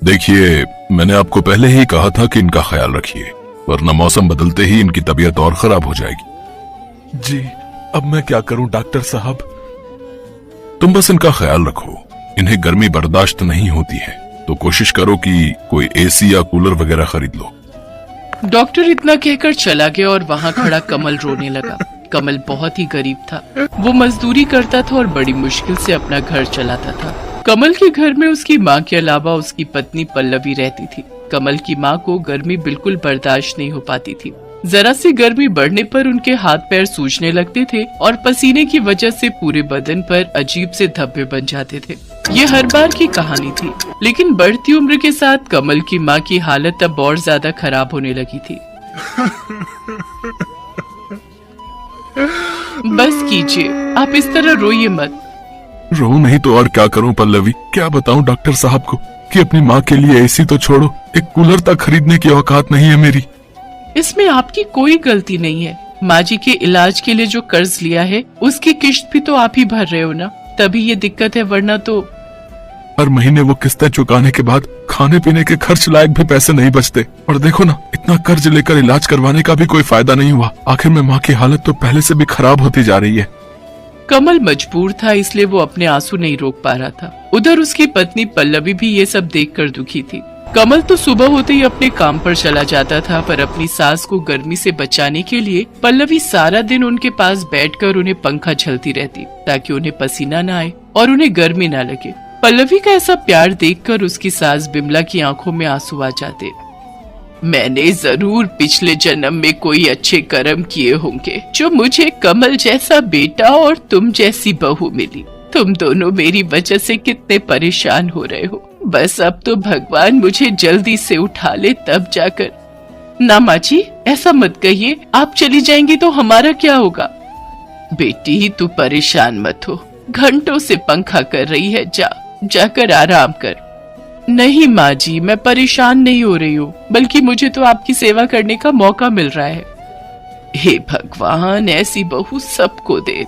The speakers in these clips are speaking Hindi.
देखिए, मैंने आपको पहले ही कहा था कि इनका ख्याल रखिए, वरना मौसम बदलते ही इनकी तबीयत और खराब हो जाएगी। जी, अब मैं क्या करूं डॉक्टर साहब? तुम बस इनका ख्याल रखो। इन्हें गर्मी बर्दाश्त नहीं होती है, तो कोशिश करो कि कोई एसी या कूलर वगैरह खरीद लो। डॉक्टर इतना कहकर चला गया और वहाँ खड़ा कमल रोने लगा। कमल बहुत ही गरीब था। वो मजदूरी करता था और बड़ी मुश्किल से अपना घर चलाता था। कमल के घर में उसकी माँ के अलावा उसकी पत्नी पल्लवी रहती थी। कमल की माँ को गर्मी बिल्कुल बर्दाश्त नहीं हो पाती थी। जरा सी गर्मी बढ़ने पर उनके हाथ पैर सूजने लगते थे और पसीने की वजह से पूरे बदन पर अजीब से धब्बे बन जाते थे। ये हर बार की कहानी थी, लेकिन बढ़ती उम्र के साथ कमल की माँ की हालत अब और ज्यादा खराब होने लगी थी। बस कीजिए, आप इस तरह रोइए मत। रो नहीं तो और क्या करूं पल्लवी? क्या बताऊं डॉक्टर साहब को कि अपनी माँ के लिए एसी तो छोड़ो, एक कूलर तक खरीदने की औकात नहीं है मेरी। इसमें आपकी कोई गलती नहीं है। माँ जी के इलाज के लिए जो कर्ज लिया है उसकी किश्त भी तो आप ही भर रहे हो ना, तभी ये दिक्कत है, वरना तो हर महीने वो किस्तें चुकाने के बाद खाने पीने के खर्च लायक भी पैसे नहीं बचते। और देखो ना, इतना कर्ज लेकर इलाज करवाने का भी कोई फायदा नहीं हुआ। आखिर में माँ की हालत तो पहले से भी खराब होती जा रही है। कमल मजबूर था, इसलिए वो अपने आंसू नहीं रोक पा रहा था। उधर उसकी पत्नी पल्लवी भी ये सब देखकर दुखी थी। कमल तो सुबह होते ही अपने काम पर चला जाता था, पर अपनी सास को गर्मी से बचाने के लिए पल्लवी सारा दिन उनके पास बैठकर उन्हें पंखा झलती रहती, ताकि उन्हें पसीना न आए और उन्हें गर्मी न लगे। पल्लवी का ऐसा प्यार देखकर उसकी सास बिमला की आंखों में आंसू आ जाते। मैंने जरूर पिछले जन्म में कोई अच्छे कर्म किए होंगे, जो मुझे कमल जैसा बेटा और तुम जैसी बहू मिली। तुम दोनों मेरी वजह से कितने परेशान हो रहे हो। बस अब तो भगवान मुझे जल्दी से उठा ले, तब जाकर। ना माँ जी, ऐसा मत कहिए। आप चली जाएंगी तो हमारा क्या होगा? बेटी, तू परेशान मत हो। घंटों से पंखा कर रही है, जाकर आराम कर। नहीं माँ जी, मैं परेशान नहीं हो रही हूँ, बल्कि मुझे तो आपकी सेवा करने का मौका मिल रहा है। हे भगवान, ऐसी बहू सबको दे।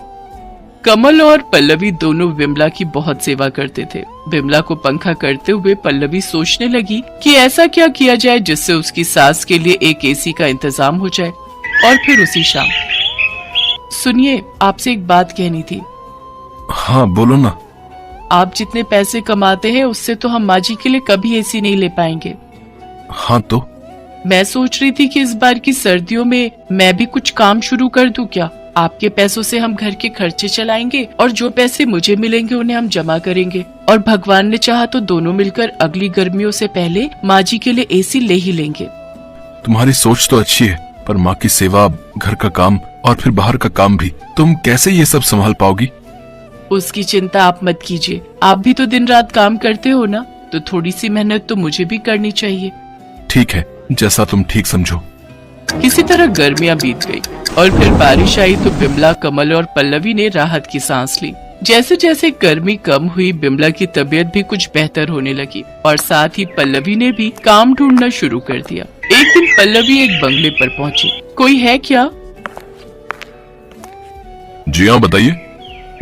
कमल और पल्लवी दोनों विमला की बहुत सेवा करते थे। विमला को पंखा करते हुए पल्लवी सोचने लगी कि ऐसा क्या किया जाए जिससे उसकी सास के लिए एक एसी का इंतजाम हो जाए। और फिर उसी शाम, सुनिए, आपसे एक बात कहनी थी। हाँ बोलो ना। आप जितने पैसे कमाते हैं उससे तो हम माँ जी के लिए कभी एसी नहीं ले पाएंगे। हाँ तो? मैं सोच रही थी कि इस बार की सर्दियों में मैं भी कुछ काम शुरू कर दूं क्या? आपके पैसों से हम घर के खर्चे चलाएंगे और जो पैसे मुझे मिलेंगे उन्हें हम जमा करेंगे, और भगवान ने चाहा तो दोनों मिलकर अगली गर्मियों से पहले माँ जी के लिए एसी ले ही लेंगे। तुम्हारी सोच तो अच्छी है, पर माँ की सेवा, घर का काम और फिर बाहर का काम भी, तुम कैसे ये सब संभाल पाओगी? उसकी चिंता आप मत कीजिए। आप भी तो दिन रात काम करते हो ना, तो थोड़ी सी मेहनत तो मुझे भी करनी चाहिए। ठीक है, जैसा तुम ठीक समझो। किसी तरह गर्मियां बीत गई और फिर बारिश आई तो बिमला, कमल और पल्लवी ने राहत की सांस ली। जैसे जैसे गर्मी कम हुई, बिमला की तबीयत भी कुछ बेहतर होने लगी और साथ ही पल्लवी ने भी काम ढूंढना शुरू कर दिया। एक दिन पल्लवी एक बंगले पर पहुंची। कोई है क्या? जी हाँ, बताइए।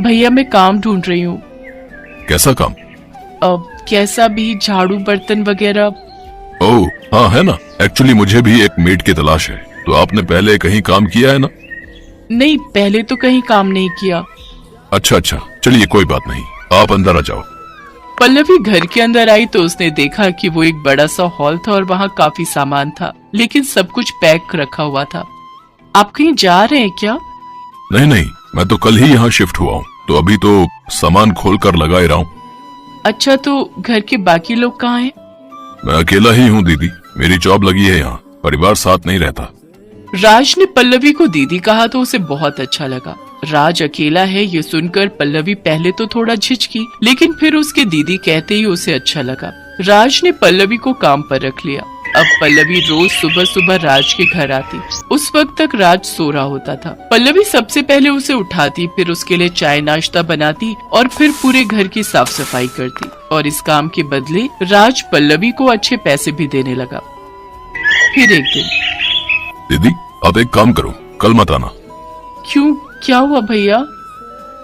भैया, मैं काम ढूंढ रही हूँ। कैसा काम? अब कैसा भी, झाड़ू बर्तन वगैरह। ओह हाँ, है ना। एक्चुअली मुझे भी एक मेड की तलाश है। तो आपने पहले कहीं काम किया है ना? नहीं, पहले तो कहीं काम नहीं किया। अच्छा, चलिए कोई बात नहीं, आप अंदर आ जाओ। पल्लवी घर के अंदर आई तो उसने देखा कि वो एक बड़ा सा हॉल था और वहाँ काफी सामान था, लेकिन सब कुछ पैक रखा हुआ था। आप कहीं जा रहे हैं क्या? नहीं, मैं तो कल ही यहाँ शिफ्ट हुआ हूँ, तो अभी तो सामान खोल कर लगा ही रहा हूँ। अच्छा, तो घर के बाकी लोग कहाँ हैं? मैं अकेला ही हूँ दीदी, मेरी जॉब लगी है यहाँ, परिवार साथ नहीं रहता। राज ने पल्लवी को दीदी कहा तो उसे बहुत अच्छा लगा। राज अकेला है ये सुनकर पल्लवी पहले तो थोड़ा झिझकी, लेकिन फिर उसके दीदी कहते ही उसे अच्छा लगा। राज ने पल्लवी को काम पर रख लिया। अब पल्लवी रोज सुबह सुबह राज के घर आती। उस वक्त तक राज सो रहा होता था। पल्लवी सबसे पहले उसे उठाती, फिर उसके लिए चाय नाश्ता बनाती और फिर पूरे घर की साफ सफाई करती, और इस काम के बदले राज पल्लवी को अच्छे पैसे भी देने लगा। फिर एक दिन, दीदी आप एक काम करो, कल मत आना। क्यों, क्या हुआ भैया?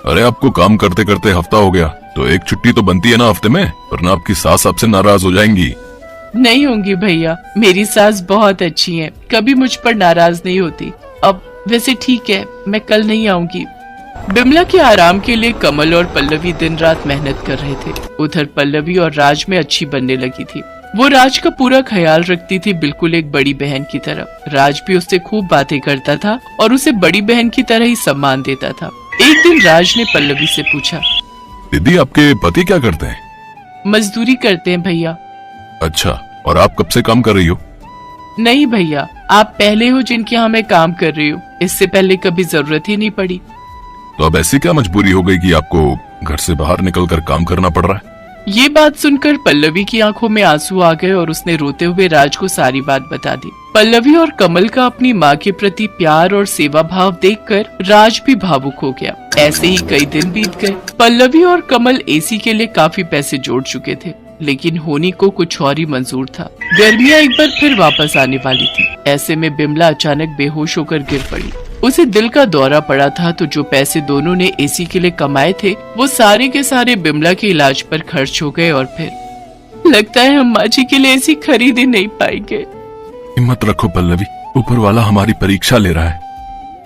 अरे आपको काम करते करते हफ्ता हो गया, तो एक छुट्टी तो बनती है ना हफ्ते में, वरना आपकी सास आपसे नाराज हो जाएंगी। नहीं होंगी भैया, मेरी सास बहुत अच्छी है, कभी मुझ पर नाराज नहीं होती। अब वैसे ठीक है, मैं कल नहीं आऊंगी। बिमला के आराम के लिए कमल और पल्लवी दिन रात मेहनत कर रहे थे। उधर पल्लवी और राज में अच्छी बनने लगी थी। वो राज का पूरा ख्याल रखती थी, बिल्कुल एक बड़ी बहन की तरह। राज भी उससे खूब बातें करता था और उसे बड़ी बहन की तरह ही सम्मान देता था। एक दिन राज ने पल्लवी से पूछा, दीदी आपके पति क्या करते हैं? मजदूरी करते हैं भैया। अच्छा, और आप कब से काम कर रही हो? नहीं भैया, आप पहले हो जिनके यहाँ मैं काम कर रही हूँ, इससे पहले कभी जरूरत ही नहीं पड़ी। तो अब ऐसी क्या मजबूरी हो गई कि आपको घर से बाहर निकलकर काम करना पड़ रहा है? ये बात सुनकर पल्लवी की आंखों में आंसू आ गए और उसने रोते हुए राज को सारी बात बता दी। पल्लवी और कमल का अपनी माँ के प्रति प्यार और सेवा भाव देखकर राज भी भावुक हो गया। ऐसे ही कई दिन बीत गए। पल्लवी और कमल एसी के लिए काफी पैसे जोड़ चुके थे, लेकिन होनी को कुछ और ही मंजूर था। गर्मियाँ एक बार फिर वापस आने वाली थी। ऐसे में बिमला अचानक बेहोश होकर गिर पड़ी। उसे दिल का दौरा पड़ा था, तो जो पैसे दोनों ने एसी के लिए कमाए थे वो सारे के सारे बिमला के इलाज पर खर्च हो गए। और फिर लगता है हम माँ जी के लिए एसी खरीद ही नहीं पाएंगे। हिम्मत रखो पल्लवी, ऊपर वाला हमारी परीक्षा ले रहा है।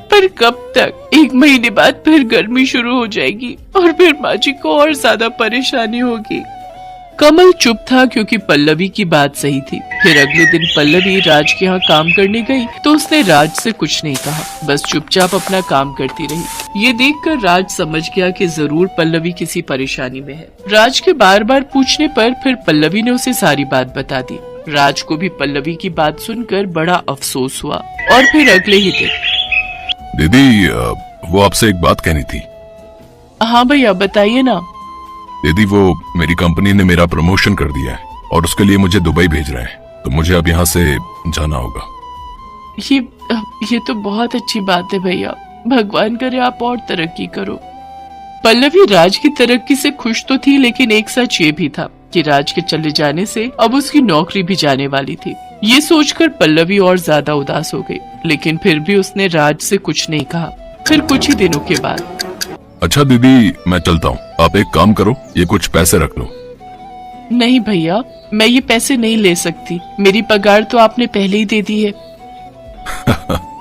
पर कब तक? 1 महीने बाद फिर गर्मी शुरू हो जाएगी और फिर माँ जी को और ज्यादा परेशानी होगी। कमल चुप था क्योंकि पल्लवी की बात सही थी। फिर अगले दिन पल्लवी राज के यहाँ काम करने गई तो उसने राज से कुछ नहीं कहा, बस चुपचाप अपना काम करती रही। ये देखकर राज समझ गया कि जरूर पल्लवी किसी परेशानी में है। राज के बार बार पूछने पर फिर पल्लवी ने उसे सारी बात बता दी। राज को भी पल्लवी की बात सुनकर बड़ा अफसोस हुआ। और फिर अगले ही दिन, दीदी वो आपसे एक बात कहनी थी। हाँ भैया बताइए ना। दीदी वो मेरी कंपनी ने मेरा प्रमोशन कर दिया है और उसके लिए मुझे दुबई भेज रहे हैं, तो मुझे अब यहाँ से जाना होगा। ये तो बहुत अच्छी बात है भैया, भगवान करे आप और तरक्की करो। पल्लवी राज की तरक्की से खुश तो थी, लेकिन एक सच ये भी था कि राज के चले जाने से अब उसकी नौकरी भी जाने वाली थी। ये सोचकर पल्लवी और ज्यादा उदास हो गई, लेकिन फिर भी उसने राज से कुछ नहीं कहा। फिर कुछ ही दिनों के बाद, अच्छा दीदी मैं चलता हूँ, आप एक काम करो, ये कुछ पैसे रख लो। नहीं भैया, मैं ये पैसे नहीं ले सकती, मेरी पगार तो आपने पहले ही दे दी है।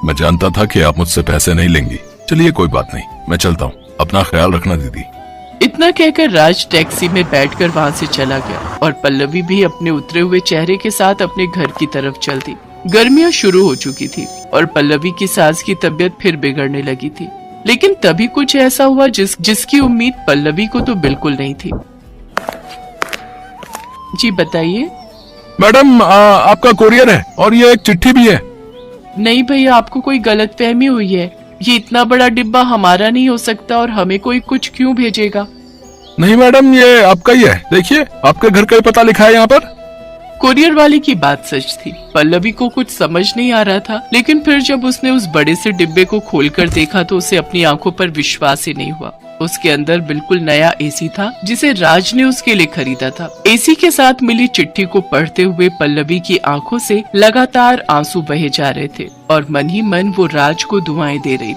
मैं जानता था कि आप मुझसे पैसे नहीं लेंगी। चलिए कोई बात नहीं, मैं चलता हूँ, अपना ख्याल रखना दीदी। इतना कहकर राज टैक्सी में बैठकर वहाँ से चला गया और पल्लवी भी अपने उतरे हुए चेहरे के साथ अपने घर की तरफ चल दी। गर्मियाँ शुरू हो चुकी थी और पल्लवी की सास की तबीयत फिर बिगड़ने लगी थी। लेकिन तभी कुछ ऐसा हुआ जिसकी उम्मीद पल्लवी को तो बिल्कुल नहीं थी। जी बताइए। मैडम आपका कोरियर है और ये एक चिट्ठी भी है। नहीं भैया, आपको कोई गलतफहमी हुई है। ये इतना बड़ा डिब्बा हमारा नहीं हो सकता और हमें कोई कुछ क्यों भेजेगा? नहीं मैडम, ये आपका ही है, देखिए आपके घर का ही पता लिखा है यहाँ पर। कोरियर वाले की बात सच थी। पल्लवी को कुछ समझ नहीं आ रहा था, लेकिन फिर जब उसने उस बड़े से डिब्बे को खोलकर देखा तो उसे अपनी आंखों पर विश्वास ही नहीं हुआ। उसके अंदर बिल्कुल नया एसी था जिसे राज ने उसके लिए खरीदा था। एसी के साथ मिली चिट्ठी को पढ़ते हुए पल्लवी की आंखों से लगातार आंसू बहे जा रहे थे और मन ही मन वो राज को दुआएं दे रही